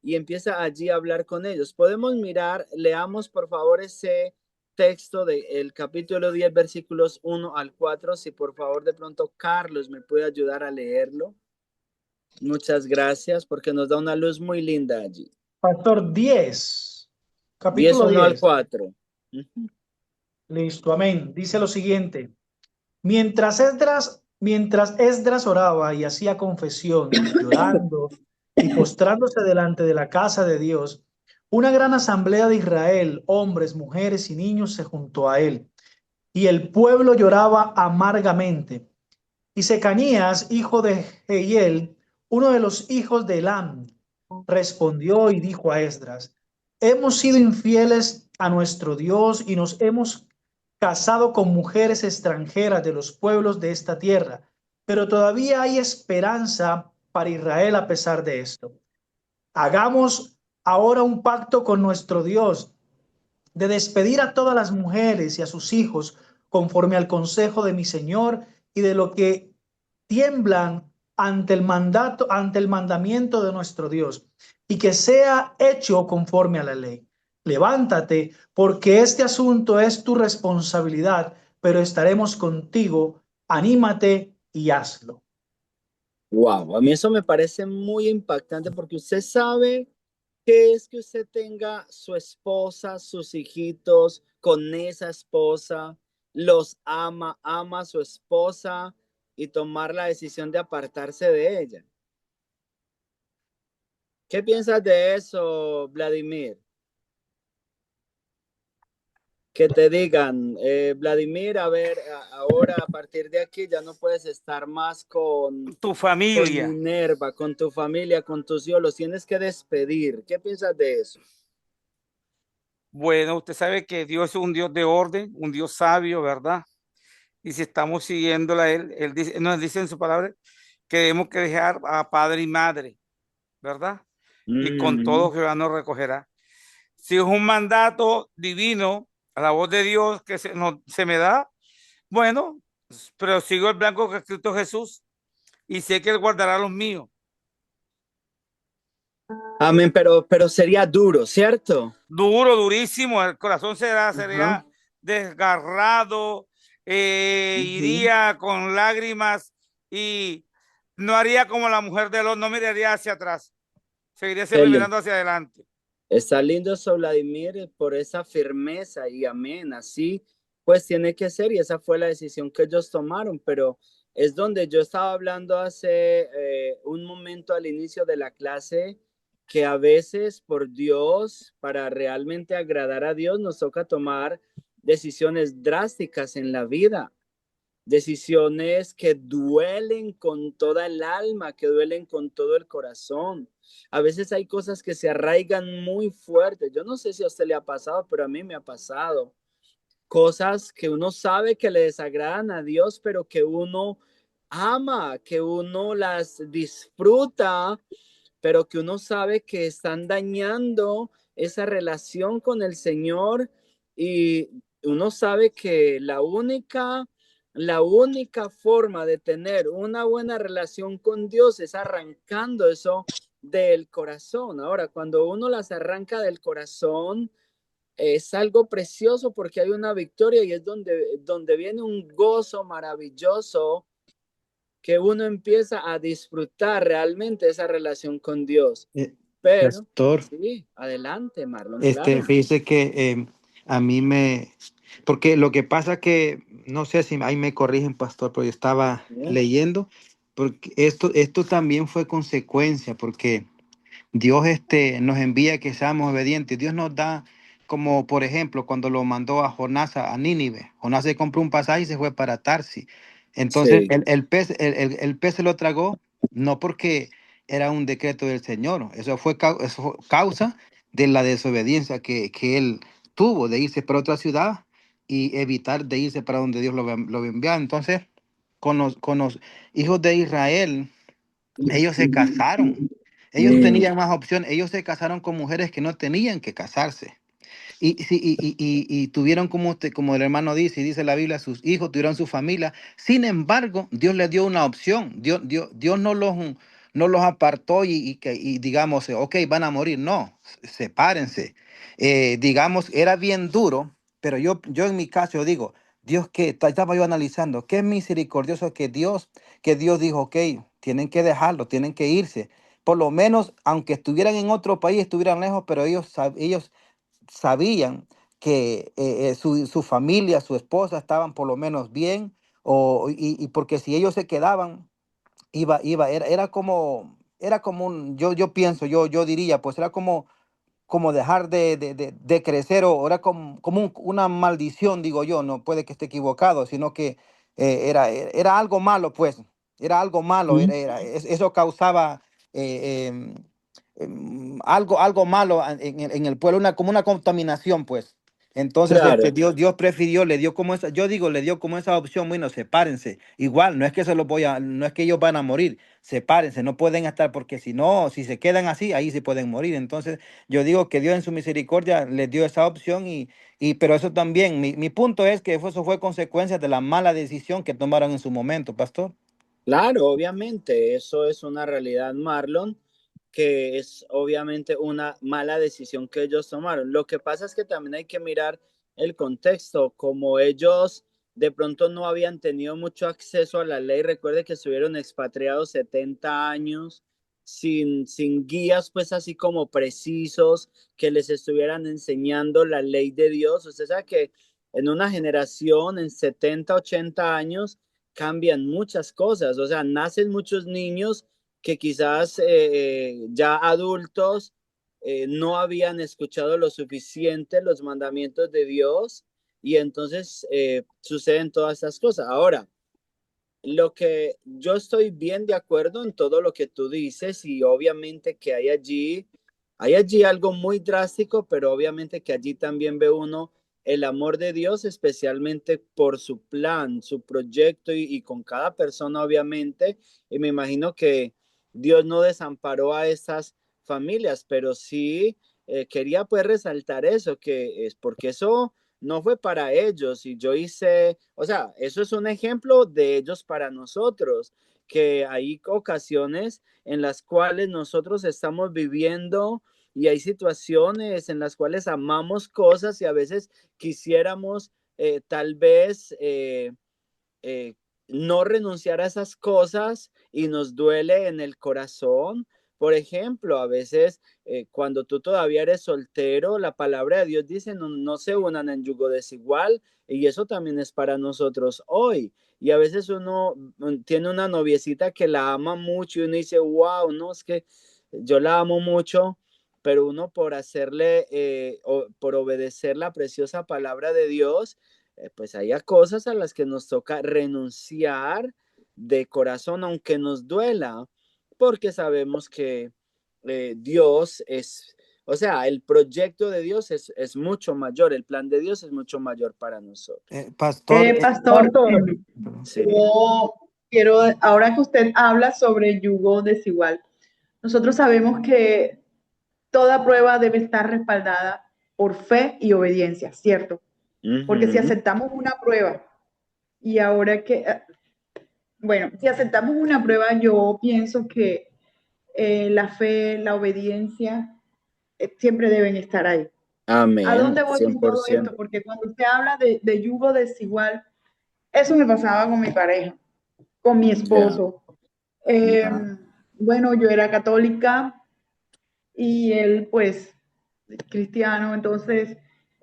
[SPEAKER 1] y empieza allí a hablar con ellos. Podemos mirar, leamos por favor ese texto del capítulo 10, versículos 1 al 4. Si por favor de pronto Carlos me puede ayudar a leerlo. Muchas gracias, porque nos da una luz muy linda allí.
[SPEAKER 2] Pastor, 10, capítulo
[SPEAKER 1] 1 al
[SPEAKER 2] 10.
[SPEAKER 1] 4.
[SPEAKER 2] Listo, amén. Dice lo siguiente. Mientras Esdras oraba y hacía confesión, llorando y postrándose delante de la casa de Dios, una gran asamblea de Israel, hombres, mujeres y niños, se juntó a él, y el pueblo lloraba amargamente. Y Secanías, hijo de Jehiel, uno de los hijos de Elam, respondió y dijo a Esdras: hemos sido infieles a nuestro Dios y nos hemos casado con mujeres extranjeras de los pueblos de esta tierra, pero todavía hay esperanza para Israel a pesar de esto. Hagamos ahora un pacto con nuestro Dios de despedir a todas las mujeres y a sus hijos conforme al consejo de mi Señor y de lo que tiemblan ante el mandamiento de nuestro Dios, y que sea hecho conforme a la ley. Levántate, porque este asunto es tu responsabilidad, pero estaremos contigo. Anímate y hazlo.
[SPEAKER 1] Wow, a mí eso me parece muy impactante, porque usted sabe que es que usted tenga su esposa, sus hijitos con esa esposa, los ama a su esposa y tomar la decisión de apartarse de ella. ¿Qué piensas de eso, Vladimir? Que te digan, Vladimir, a ver, ahora a partir de aquí ya no puedes estar más con
[SPEAKER 3] Tu familia.
[SPEAKER 1] Con Minerva, con tu familia, con tus hijos, los tienes que despedir. ¿Qué piensas de eso?
[SPEAKER 3] Bueno, usted sabe que Dios es un Dios de orden, un Dios sabio, ¿verdad? Y si estamos siguiéndola, Él dice, nos dice en su palabra que debemos que dejar a padre y madre, ¿verdad? Y con todo Jehová nos recogerá. Si es un mandato divino, a la voz de Dios que se me da, bueno, pero sigo el blanco que ha escrito Jesús y sé que Él guardará los míos.
[SPEAKER 1] Amén, pero sería duro, ¿cierto?
[SPEAKER 3] Duro, durísimo, el corazón sería desgarrado, iría con lágrimas y no haría como la mujer de Lot, no miraría hacia atrás, seguiría siempre mirando hacia adelante.
[SPEAKER 1] Está lindo eso, Vladimir, por esa firmeza y amén, así pues tiene que ser, y esa fue la decisión que ellos tomaron, pero es donde yo estaba hablando hace un momento al inicio de la clase, que a veces por Dios, para realmente agradar a Dios, nos toca tomar decisiones drásticas en la vida, decisiones que duelen con toda el alma, que duelen con todo el corazón. A veces hay cosas que se arraigan muy fuerte. Yo no sé si a usted le ha pasado, pero a mí me ha pasado. Cosas que uno sabe que le desagradan a Dios, pero que uno ama, que uno las disfruta, pero que uno sabe que están dañando esa relación con el Señor, y uno sabe que la única la única forma de tener una buena relación con Dios es arrancando eso del corazón. Ahora, cuando uno las arranca del corazón, es algo precioso porque hay una victoria y es donde viene un gozo maravilloso que uno empieza a disfrutar realmente esa relación con Dios. Pero,
[SPEAKER 7] Pastor,
[SPEAKER 1] sí, adelante, Marlon, claro.
[SPEAKER 7] fíjese que a mí porque lo que pasa que, no sé si ahí me corrigen, pastor, pero yo estaba
[SPEAKER 1] Bien.
[SPEAKER 7] leyendo, porque esto también fue consecuencia, porque Dios nos envía que seamos obedientes. Dios nos da, como por ejemplo, cuando lo mandó a Jonás a Nínive. Jonás se compró un pasaje y se fue para Tarsis. Entonces
[SPEAKER 1] Sí,
[SPEAKER 7] el pez se lo tragó, no porque era un decreto del Señor. Eso fue causa de la desobediencia que él tuvo de irse para otra ciudad y evitar de irse para donde Dios lo había enviado. Entonces, con los hijos de Israel, ellos se casaron. Ellos tenían más opción. Ellos se casaron con mujeres que no tenían que casarse. Y tuvieron, como el hermano dice, y dice la Biblia, sus hijos, tuvieron su familia. Sin embargo, Dios les dio una opción. Dios no los apartó y digamos, ok, van a morir. No, sepárense. Digamos, era bien duro, pero yo en mi caso yo digo, Dios que estaba yo analizando, qué misericordioso que Dios dijo, ok, tienen que dejarlo, tienen que irse. Por lo menos, aunque estuvieran en otro país, estuvieran lejos, pero ellos sabían que su familia, su esposa estaban por lo menos bien, y porque si ellos se quedaban, era como yo pienso, yo diría, pues era como dejar de crecer, o era como una maldición, digo yo, no puede que esté equivocado, sino que era algo malo, pues, era algo malo, eso causaba algo malo en el pueblo, como una contaminación, pues. Entonces,
[SPEAKER 1] claro.
[SPEAKER 7] Dios prefirió, le dio como esa, yo digo, le dio como esa opción, bueno, sepárense. Igual, no es que ellos van a morir, sepárense, no pueden estar, porque si no, si se quedan así, ahí se pueden morir. Entonces, yo digo que Dios en su misericordia les dio esa opción, pero eso también, mi punto es que eso fue consecuencia de la mala decisión que tomaron en su momento, pastor.
[SPEAKER 1] Claro, obviamente, eso es una realidad, Marlon, que es obviamente una mala decisión que ellos tomaron. Lo que pasa es que también hay que mirar el contexto, como ellos de pronto no habían tenido mucho acceso a la ley. Recuerde que estuvieron expatriados 70 años sin guías, pues así como precisos, que les estuvieran enseñando la ley de Dios. Usted sabe que en una generación, en 70, 80 años, cambian muchas cosas, o sea, nacen muchos niños que quizás ya adultos no habían escuchado lo suficiente los mandamientos de Dios y entonces suceden todas estas cosas. Ahora, lo que yo estoy bien de acuerdo en todo lo que tú dices y obviamente que hay allí algo muy drástico, pero obviamente que allí también ve uno el amor de Dios, especialmente por su plan, su proyecto y con cada persona, obviamente. Y me imagino que Dios no desamparó a esas familias, pero sí quería pues resaltar eso, que es porque eso no fue para ellos y yo hice, o sea, eso es un ejemplo de ellos para nosotros, que hay ocasiones en las cuales nosotros estamos viviendo y hay situaciones en las cuales amamos cosas y a veces quisiéramos tal vez eh, no renunciar a esas cosas y nos duele en el corazón. Por ejemplo, a veces cuando tú todavía eres soltero, la palabra de Dios dice no se unan en yugo desigual y eso también es para nosotros hoy. Y a veces uno tiene una noviecita que la ama mucho y uno dice, wow, no, es que yo la amo mucho, pero uno por hacerle, por obedecer la preciosa palabra de Dios, pues hay cosas a las que nos toca renunciar de corazón, aunque nos duela, porque sabemos que Dios es, o sea, el proyecto de Dios es mucho mayor, el plan de Dios es mucho mayor para nosotros.
[SPEAKER 7] Pastor,
[SPEAKER 5] Pastor,
[SPEAKER 1] Sí.
[SPEAKER 5] yo quiero, ahora que usted habla sobre yugo desigual, nosotros sabemos que toda prueba debe estar respaldada por fe y obediencia, ¿cierto? Porque si
[SPEAKER 1] Ujú.
[SPEAKER 5] aceptamos una prueba Y ahora que, bueno, si aceptamos una prueba, yo pienso que la fe, la obediencia, siempre deben estar ahí. ¿A
[SPEAKER 1] Amén,
[SPEAKER 5] dónde voy con todo
[SPEAKER 1] 100%.
[SPEAKER 5] esto? Porque cuando usted habla de yugo desigual, eso me pasaba con mi pareja, con mi
[SPEAKER 1] Ya,
[SPEAKER 5] esposo.
[SPEAKER 1] ya.
[SPEAKER 5] Bueno, yo era católica y él, pues, cristiano, entonces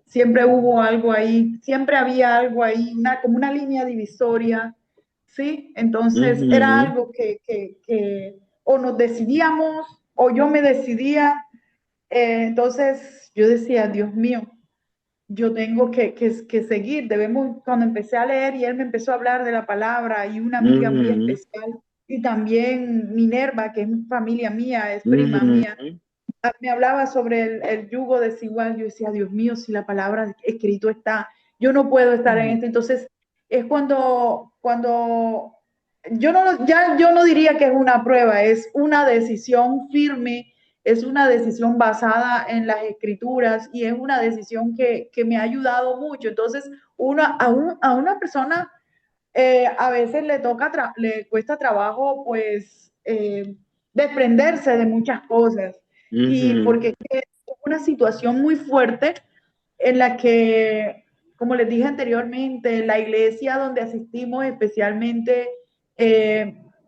[SPEAKER 5] siempre hubo algo ahí, siempre había algo ahí, como una línea divisoria, ¿sí? Entonces era
[SPEAKER 1] Ujú,
[SPEAKER 5] algo que o nos decidíamos o yo me decidía, entonces yo decía, Dios mío, yo tengo que seguir, debemos, cuando empecé a leer y él me empezó a hablar de la palabra y una amiga muy
[SPEAKER 1] ujú,
[SPEAKER 5] especial y también Minerva, que es familia mía, es prima mía,
[SPEAKER 1] ujú,
[SPEAKER 5] me hablaba sobre el yugo desigual, yo decía, Dios mío, si la palabra escrito está, yo no puedo estar en esto. Entonces, es cuando yo no diría que es una prueba, es una decisión firme, es una decisión basada en las escrituras y es una decisión que me ha ayudado mucho. Entonces, a una persona a veces le cuesta trabajo, pues, desprenderse de muchas cosas. Y
[SPEAKER 1] ujú.
[SPEAKER 5] porque es una situación muy fuerte en la que, como les dije anteriormente, la iglesia donde asistimos especialmente,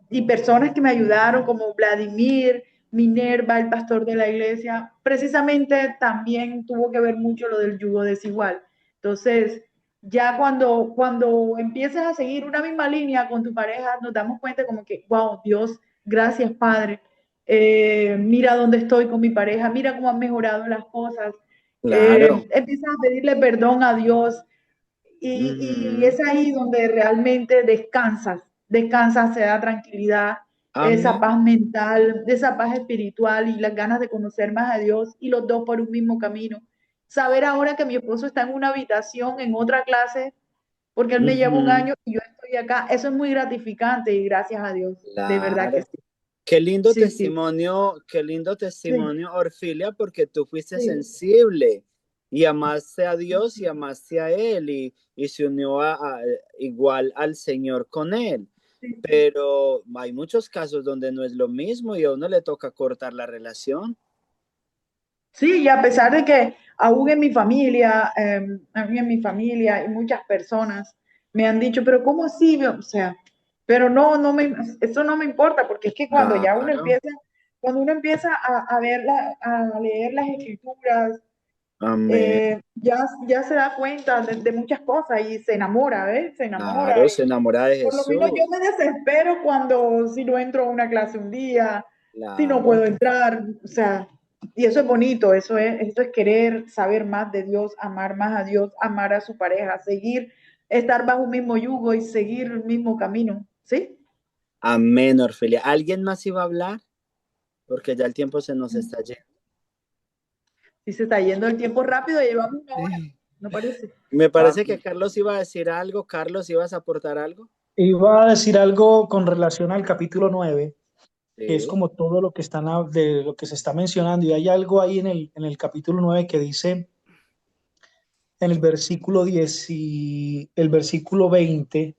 [SPEAKER 5] y personas que me ayudaron, como Vladimir, Minerva, el pastor de la iglesia, precisamente también tuvo que ver mucho lo del yugo desigual. Entonces, ya cuando empiezas a seguir una misma línea con tu pareja, nos damos cuenta como que, wow, Dios, gracias Padre, mira dónde estoy con mi pareja, mira cómo han mejorado las cosas,
[SPEAKER 1] Claro.
[SPEAKER 5] empiezas a pedirle perdón a Dios y
[SPEAKER 1] Ujú.
[SPEAKER 5] es ahí donde realmente descansas, se da tranquilidad, esa
[SPEAKER 1] Amén.
[SPEAKER 5] paz mental, esa paz espiritual y las ganas de conocer más a Dios y los dos por un mismo camino. Saber ahora que mi esposo está en una habitación, en otra clase, porque él me lleva un
[SPEAKER 1] Ujú.
[SPEAKER 5] año y yo estoy acá, eso es muy gratificante y gracias a Dios, de verdad que
[SPEAKER 1] Claro.
[SPEAKER 5] sí. Sí,
[SPEAKER 1] Qué lindo
[SPEAKER 5] sí,
[SPEAKER 1] testimonio, Orfilia, porque tú fuiste
[SPEAKER 5] sí.
[SPEAKER 1] sensible y amaste a Dios y amaste a Él y se unió igual al Señor con Él.
[SPEAKER 5] Sí, sí.
[SPEAKER 1] Pero hay muchos casos donde no es lo mismo y a uno le toca cortar la relación.
[SPEAKER 5] Sí, y a pesar de que aún en mi familia y muchas personas me han dicho, pero ¿cómo así? O sea, pero eso no me importa, porque es que
[SPEAKER 1] Claro.
[SPEAKER 5] cuando uno empieza a leer las escrituras,
[SPEAKER 1] Amén.
[SPEAKER 5] ya se da cuenta de muchas cosas y se enamora, ¿ves? Se enamora.
[SPEAKER 1] Claro, se enamora de
[SPEAKER 5] Por lo menos yo
[SPEAKER 1] Jesús.
[SPEAKER 5] me desespero si no entro a una clase un día, si no
[SPEAKER 1] Claro.
[SPEAKER 5] puedo entrar, o sea, y eso es bonito, eso es querer saber más de Dios, amar más a Dios, amar a su pareja, estar bajo un mismo yugo y seguir el mismo camino, ¿sí?
[SPEAKER 1] Amén, Orfelia. ¿Alguien más iba a hablar? Porque ya el tiempo se nos está yendo.
[SPEAKER 5] Si se está yendo el tiempo rápido, llevamos una hora,
[SPEAKER 1] Sí.
[SPEAKER 5] ¿no parece?
[SPEAKER 1] Me
[SPEAKER 3] Ah,
[SPEAKER 1] parece que Carlos iba a decir algo. Carlos, ¿ibas a aportar algo?
[SPEAKER 2] Iba a decir algo con relación al capítulo 9, que es
[SPEAKER 1] Sí,
[SPEAKER 2] como todo lo que de lo que se está mencionando, y hay algo ahí en el capítulo 9 que dice en el versículo 10 y el versículo 20,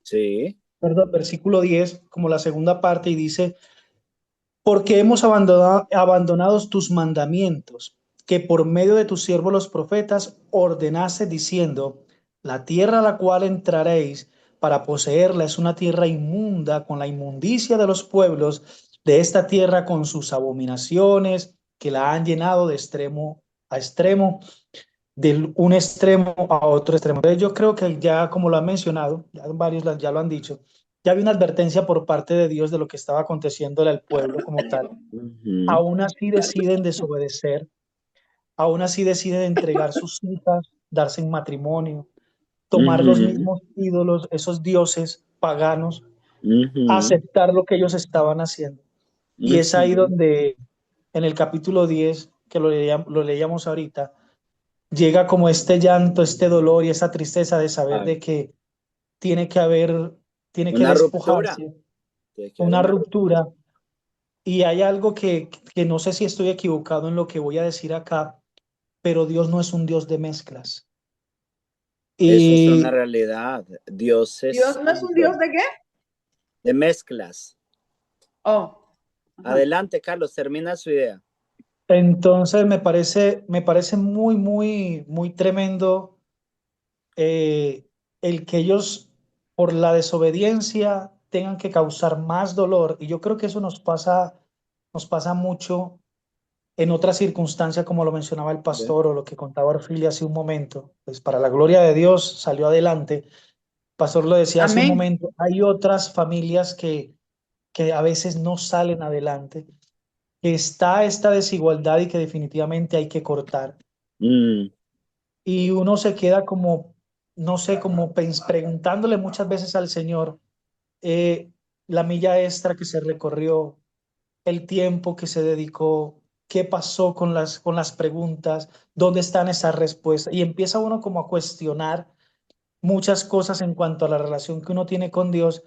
[SPEAKER 1] sí.
[SPEAKER 2] perdón, versículo 10 como la segunda parte, y dice, porque hemos abandonado tus mandamientos, que por medio de tus siervos los profetas ordenaste diciendo, la tierra a la cual entraréis para poseerla es una tierra inmunda, con la inmundicia de los pueblos de esta tierra, con sus abominaciones, que la han llenado de extremo a extremo, de un extremo a otro extremo. Entonces yo creo que ya, como lo han mencionado, ya varios ya lo han dicho, ya había una advertencia por parte de Dios de lo que estaba aconteciéndole al pueblo como tal.
[SPEAKER 1] Ujú,
[SPEAKER 2] Aún así deciden desobedecer, aún así deciden entregar sus hijas, darse en matrimonio, tomar los
[SPEAKER 1] ujú,
[SPEAKER 2] mismos ídolos, esos dioses paganos,
[SPEAKER 1] ujú,
[SPEAKER 2] aceptar lo que ellos estaban haciendo. Y es ahí
[SPEAKER 1] ujú.
[SPEAKER 2] donde en el capítulo 10, que lo leíamos ahorita, llega como este llanto, este dolor y esa tristeza de saber
[SPEAKER 1] Claro.
[SPEAKER 2] de que tiene que haber, tiene que
[SPEAKER 1] Una ruptura.
[SPEAKER 2] despojarse,
[SPEAKER 1] Tiene que haber
[SPEAKER 2] una
[SPEAKER 1] una ruptura.
[SPEAKER 2] ruptura. Y hay algo que no sé si estoy equivocado en lo que voy a decir acá, pero Dios no es un Dios de mezclas.
[SPEAKER 1] Eso es una
[SPEAKER 2] Y
[SPEAKER 1] realidad. Dios es
[SPEAKER 5] ¿Dios no es un Dios de qué?
[SPEAKER 1] de mezclas.
[SPEAKER 5] Oh. Ajá.
[SPEAKER 1] Adelante, Carlos, termina su idea.
[SPEAKER 2] entonces me parece muy, muy, muy tremendo el que ellos, por la desobediencia, tengan que causar más dolor. Y yo creo que eso nos pasa mucho en otras circunstancias, como lo mencionaba el pastor o lo que contaba Orfilia hace un momento. Pues para la gloria de Dios salió adelante. El pastor lo decía hace un
[SPEAKER 5] Amén.
[SPEAKER 2] momento, hay otras familias que a veces no salen adelante, que está esta desigualdad y que definitivamente hay que cortar.
[SPEAKER 1] Mm,
[SPEAKER 2] Y uno se queda como, no sé, como preguntándole muchas veces al Señor la milla extra que se recorrió, el tiempo que se dedicó, qué pasó con las preguntas, dónde están esas respuestas. Y empieza uno como a cuestionar muchas cosas en cuanto a la relación que uno tiene con Dios,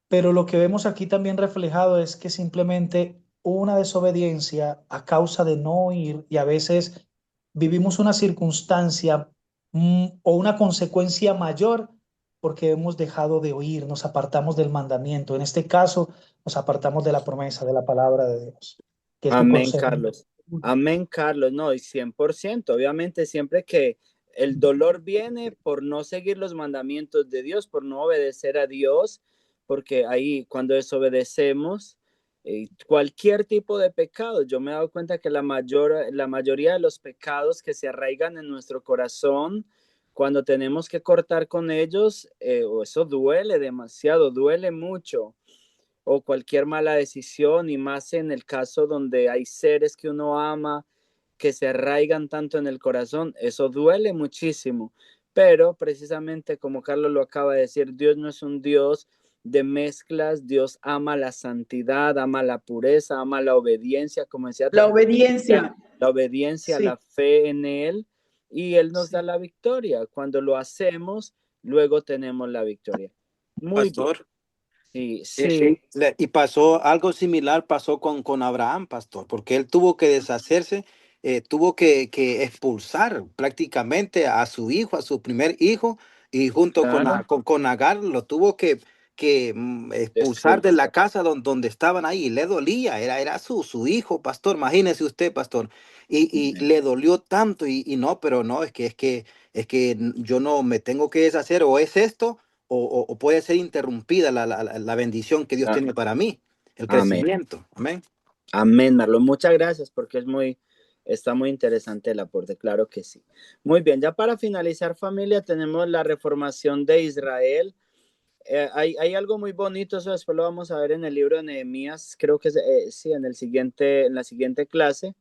[SPEAKER 2] pero lo que vemos aquí también reflejado es que simplemente hubo una desobediencia a causa de no oír y a veces vivimos una circunstancia o una consecuencia mayor porque hemos dejado de oír, nos apartamos del mandamiento. En este caso, nos apartamos de la promesa, de la palabra de Dios, que es mi
[SPEAKER 1] amén,
[SPEAKER 2] consejo.
[SPEAKER 1] Carlos. Amén, Carlos. No, y 100%. Obviamente, siempre que el dolor viene por no seguir los mandamientos de Dios, por no obedecer a Dios, porque ahí cuando desobedecemos, cualquier tipo de pecado, yo me he dado cuenta que la mayoría de los pecados que se arraigan en nuestro corazón, cuando tenemos que cortar con ellos, eso duele demasiado, duele mucho, o cualquier mala decisión, y más en el caso donde hay seres que uno ama, que se arraigan tanto en el corazón, eso duele muchísimo. Pero precisamente como Carlos lo acaba de decir, Dios no es un Dios de mezclas, Dios ama la santidad, ama la pureza, ama la obediencia, como decía
[SPEAKER 5] La
[SPEAKER 1] también,
[SPEAKER 5] obediencia.
[SPEAKER 1] la obediencia,
[SPEAKER 5] Sí.
[SPEAKER 1] la fe en Él, y Él nos da la victoria. Cuando lo hacemos, luego tenemos la victoria. Muy bien.
[SPEAKER 7] Pastor.
[SPEAKER 1] Sí, sí.
[SPEAKER 7] Y pasó algo similar, pasó con Abraham, pastor, porque él tuvo que deshacerse, tuvo que expulsar prácticamente a su hijo, a su primer hijo, y junto con,
[SPEAKER 1] Claro.
[SPEAKER 7] con Agar lo tuvo que expulsar de la casa donde estaban ahí, y le dolía, era su hijo, pastor, imagínese usted, pastor, y le dolió tanto, y no, pero no, es que yo no me tengo que deshacer, o es esto o puede ser interrumpida la bendición que Dios
[SPEAKER 1] Ah,
[SPEAKER 7] tiene para mí, el
[SPEAKER 1] amén.
[SPEAKER 7] crecimiento. Amén.
[SPEAKER 1] Amén, Marlon. Muchas gracias porque está muy interesante el aporte, claro que sí. Muy bien, ya para finalizar, familia, tenemos la reformación de Israel. Hay algo muy bonito, eso después lo vamos a ver en el libro de Nehemías, creo que sí, en la siguiente clase.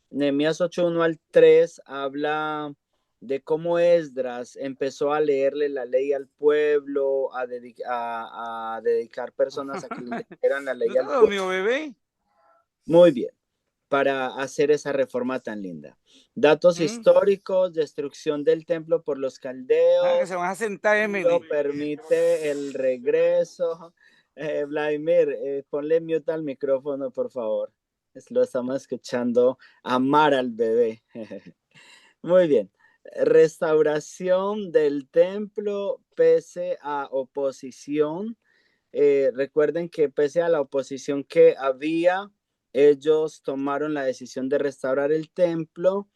[SPEAKER 1] Nehemías 8:1 al 3 habla de cómo Esdras empezó a leerle la ley al pueblo, a dedicar personas a que le leyeran la ley
[SPEAKER 3] ¿No
[SPEAKER 1] al
[SPEAKER 3] está
[SPEAKER 1] pueblo.
[SPEAKER 3] dormido, bebé?
[SPEAKER 1] Muy bien, para hacer esa reforma tan linda. Datos históricos, destrucción del templo por los
[SPEAKER 3] Que
[SPEAKER 1] caldeos,
[SPEAKER 3] se van a sentar,
[SPEAKER 1] lo
[SPEAKER 3] Emily.
[SPEAKER 1] permite el regreso. Vladimir, ponle mute al micrófono, por favor. Lo estamos escuchando amar al bebé. Muy bien. Restauración del templo pese a oposición. Recuerden que pese a la oposición que había, ellos tomaron la decisión de restaurar el templo.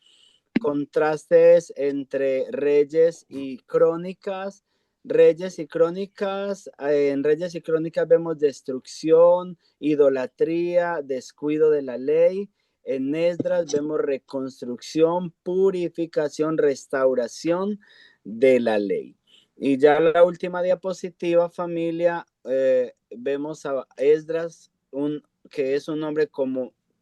[SPEAKER 1] Contrastes entre Reyes y Crónicas. En Reyes y Crónicas vemos destrucción, idolatría, descuido de la ley. En Esdras vemos reconstrucción, purificación, restauración de la ley. Y ya la última diapositiva, familia, vemos a Esdras, que es un hombre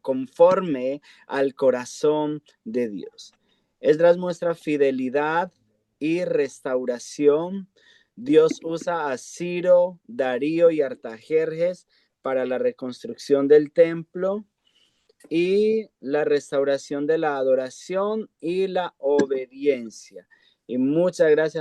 [SPEAKER 1] conforme al corazón de Dios. Esdras muestra fidelidad y restauración. Dios usa a Ciro, Darío y Artajerjes para la reconstrucción del templo y la restauración de la adoración y la obediencia. Y muchas gracias